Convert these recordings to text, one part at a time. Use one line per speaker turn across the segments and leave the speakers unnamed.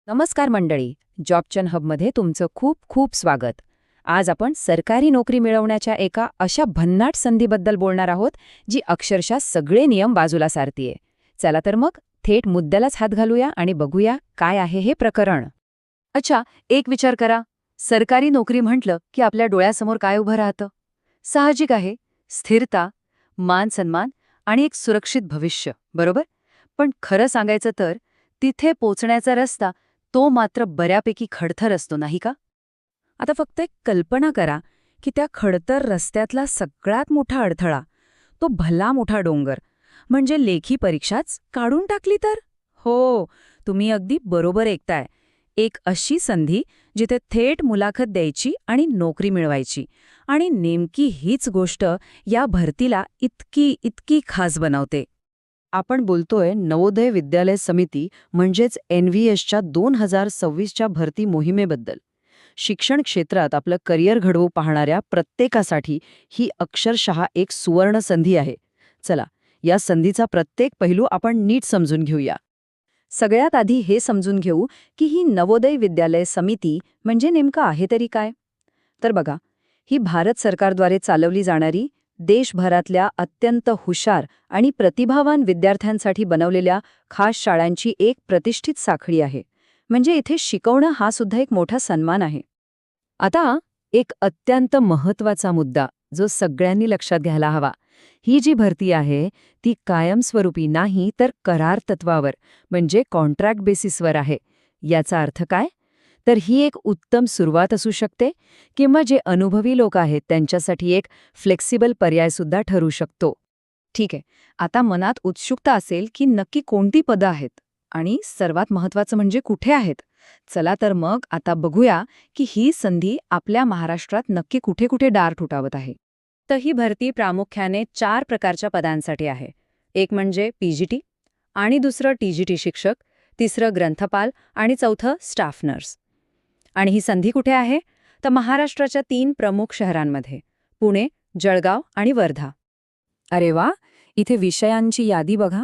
नमस्कार मंडळी, जॉबचन हबमध्ये तुमचं खूप खूप स्वागत. आज आपण सरकारी नोकरी मिळवण्याच्या एका अशा भन्नाट संधीबद्दल बोलणार आहोत जी अक्षरशः सगळे नियम बाजूला सारतीये. चला तर मग थेट मुद्द्यालाच हात घालूया आणि बघूया काय आहे हे प्रकरण. अच्छा, एक विचार करा. सरकारी नोकरी म्हटलं की आपल्या डोळ्यासमोर काय उभं राहतं? साहजिक आहे, स्थिरता, मान सन्मान आणि एक सुरक्षित भविष्य, बरोबर? पण खरं सांगायचं तर तिथे पोचण्याचा रस्ता तो मात्र बऱ्यापैकी खडतर असतो, नाही का? आता फक्त एक कल्पना करा की त्या खडतर रस्त्यातला सगळ्यात मोठा अडथळा, तो भला मोठा डोंगर, म्हणजे लेखी परीक्षाच काढून टाकली तर? हो, तुम्ही अगदी बरोबर ऐकताय. एक अशी संधी जिथे थेट मुलाखत द्यायची आणि नोकरी मिळवायची. आणि नेमकी हीच गोष्ट या भरतीला इतकी इतकी खास बनवते. आपण बोलतोय नवोदय विद्यालय समिती म्हणजेच NVSच्या 2026च्या भरती मोहिमेबद्दल. शिक्षण क्षेत्रात आपलं करिअर घडवू पाहणाऱ्या प्रत्येकासाठी ही अक्षरशः एक सुवर्ण संधी आहे. चला, या संधीचा प्रत्येक पैलू आपण नीट समजून घेऊया. सगळ्यात आधी हे समजून घेऊ की ही नवोदय विद्यालय समिती म्हणजे नेमकं आहे तरी काय. तर बघा, ही भारत सरकारद्वारे चालवली जाणारी, देशभरातल्या अत्यंत हुशार आणि प्रतिभावान विद्यार्थ्यांसाठी बनवलेल्या खास शाळांची एक प्रतिष्ठित साखळी आहे. म्हणजे इथे शिकवणं हा सुद्धा एक मोठा सन्मान आहे. आता एक अत्यंत महत्त्वाचा मुद्दा जो सगळ्यांनी लक्षात घ्यायला हवा. ही जी भरती आहे ती कायमस्वरूपी नाही तर करार तत्वावर, म्हणजे कॉन्ट्रॅक्ट बेसिसवर आहे. याचा अर्थ काय? तर ही एक उत्तम सुरुवात असू शकते किंवा जे अनुभवी लोक आहेत त्यांच्यासाठी एक फ्लेक्सिबल पर्यायसुद्धा ठरू शकतो. ठीक आहे, आता मनात उत्सुकता असेल की नक्की कोणती पदं आहेत आणि सर्वात महत्त्वाचं म्हणजे कुठे आहेत. चला तर मग आता बघूया की ही संधी आपल्या महाराष्ट्रात नक्की कुठे कुठे दार ठोठावत आहे. तर ही भरती प्रामुख्याने 4 प्रकारच्या पदांसाठी आहे. एक म्हणजे PGT, आणि दुसरं TGT शिक्षक, तिसरं ग्रंथपाल आणि चौथं स्टाफ नर्स. आणि ही संधी कुठे आहे? तर महाराष्ट्राच्या 3 प्रमुख शहरांमध्ये, पुणे, जळगाव आणि वर्धा. अरे वा, इथे विषयांची यादी बघा.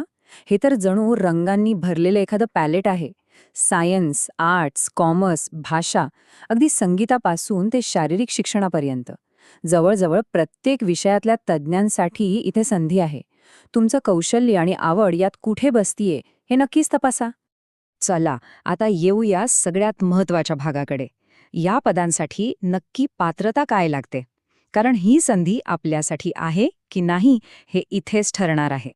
हे तर जणू रंगांनी भरलेलं एखादं पॅलेट आहे. सायन्स, आर्ट्स, कॉमर्स, भाषा, अगदी संगीतापासून ते शारीरिक शिक्षणापर्यंत जवळजवळ प्रत्येक विषयातल्या तज्ज्ञांसाठी इथे संधी आहे. तुमचं कौशल्य आणि आवड यात कुठे बसतीये हे नक्कीच तपासा. चला, आता येऊया सगळ्यात महत्त्वाच्या भागाकडे. या पदांसाठी नक्की पात्रता काय लागते? कारण ही संधी आपल्यासाठी आहे की नाही हे इथेच ठरणार आहे.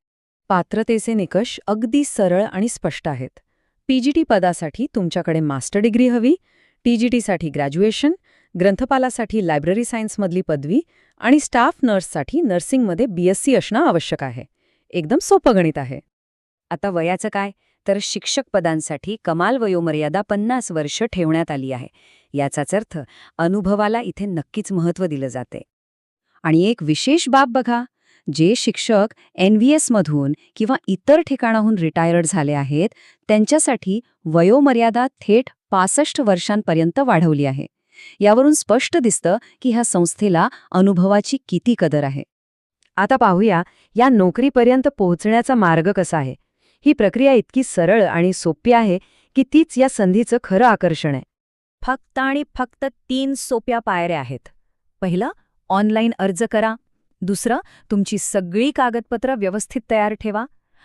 पात्रतेचे निकष अगदी सरळ आणि स्पष्ट आहेत. PGT पदासाठी तुमच्याकडे मास्टर डिग्री हवी, TGTसाठी ग्रॅज्युएशन, ग्रंथपालासाठी लायब्ररी सायन्समधली पदवी आणि स्टाफ नर्ससाठी नर्सिंगमध्ये BSc असणं आवश्यक आहे. एकदम सोपं गणित आहे. आता वयाचं काय? तर शिक्षक पदांसाठी कमाल वयोमर्यादा 50 वर्ष ठेवण्यात आली आहे. याचाच अर्थ अनुभवाला इथे नक्कीच महत्त्व दिलं जाते. आणि एक विशेष बाब बघा, जे शिक्षक NVSमधून किंवा इतर ठिकाणाहून रिटायर्ड झाले आहेत त्यांच्यासाठी वयोमर्यादा थेट 65 वर्षांपर्यंत वाढवली आहे. यावरून स्पष्ट दिसतं की ह्या संस्थेला अनुभवाची किती कदर आहे. आता पाहूया या नोकरीपर्यंत पोहोचण्याचा मार्ग कसा आहे. ही प्रक्रिया इतकी सरळ आणि सोपी आहे की तीच या संधीचं खरं आकर्षण आहे. फक्त आणि फक्त 3 सोप्या पायऱ्या आहेत. पहिलं, ऑनलाईन अर्ज करा. दुसरं, तुमची सगळी कागदपत्रं व्यवस्थित तयार ठेवा.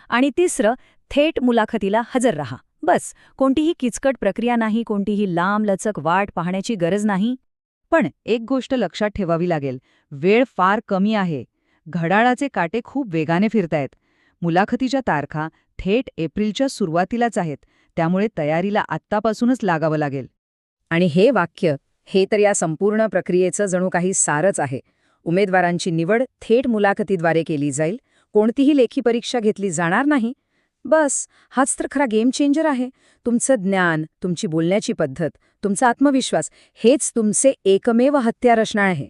आणि तिसरं, थेट मुलाखतीला हजर राहा. बस, कोणतीही किचकट प्रक्रिया नाही, कोणतीही लांबलचक वाट पाहण्याची गरज नाही. पण एक गोष्ट लक्षात ठेवावी लागेल, वेळ फार कमी आहे. घड्याळाचे काटे खूप वेगाने फिरतायत. मुलाखतीच्या तारखा थेट एप्रिलच्या सुरुवातीलाच आहेत, त्यामुळे तयारीला आत्तापासूनच लागावं लागेल. आणि हे वाक्य, हे तर या संपूर्ण प्रक्रियेचं जणू काही सारच आहे. उमेदवारांची निवड थेट मुलाखतीद्वारे केली जाईल, कोणतीही लेखी परीक्षा घेतली जाणार नाही. बस, हाच तर खरा गेम चेंजर आहे. तुमचं ज्ञान, तुमची बोलण्याची पद्धत, तुमचा आत्मविश्वास हेच तुमचे एकमेव हत्यार असणार आहे.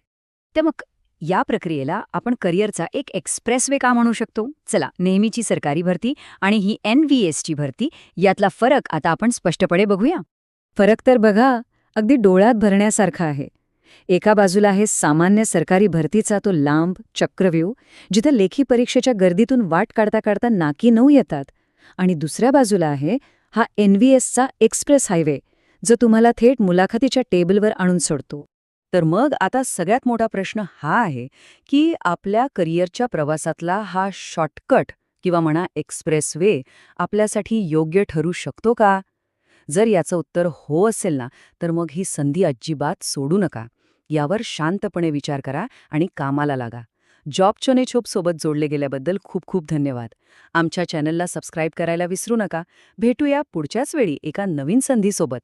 ते मग या प्रक्रियेला आपण करिअरचा एक एक्सप्रेसवे का म्हणू शकतो? चला, नेहमीची सरकारी भरती आणि ही NVSची भरती यातला फरक आता आपण स्पष्टपणे बघूया. फरक तर बघा, अगदी डोळ्यात भरण्यासारखा आहे. एका बाजूला आहे सामान्य सरकारी भरतीचा तो लांब चक्रव्यूह, जिथे लेखी परीक्षेच्या गर्दीतून वाट काढता काढता नाकी नऊ येतात. आणि दुसऱ्या बाजूला आहे हा NVSचा एक्सप्रेस हायवे, जो तुम्हाला थेट मुलाखतीच्या टेबलवर आणून सोडतो. तर मग आता सगळ्यात मोठा प्रश्न हा आहे की आपल्या करिअरच्या प्रवासातला हा शॉर्टकट किंवा म्हणा एक्सप्रेस वे आपल्यासाठी योग्य ठरू शकतो का? जर याचं उत्तर हो असेल ना, तर मग ही संधी अजिबात सोडू नका. यावर शांतपणे विचार करा आणि कामाला लागा. जॉब छोप सोबत जोडले गेल्याबद्दल खूप खूप धन्यवाद. आमच्या चॅनलला सबस्क्राईब करायला विसरू नका. भेटूया पुढच्याच वेळी एका नवीन संधीसोबत.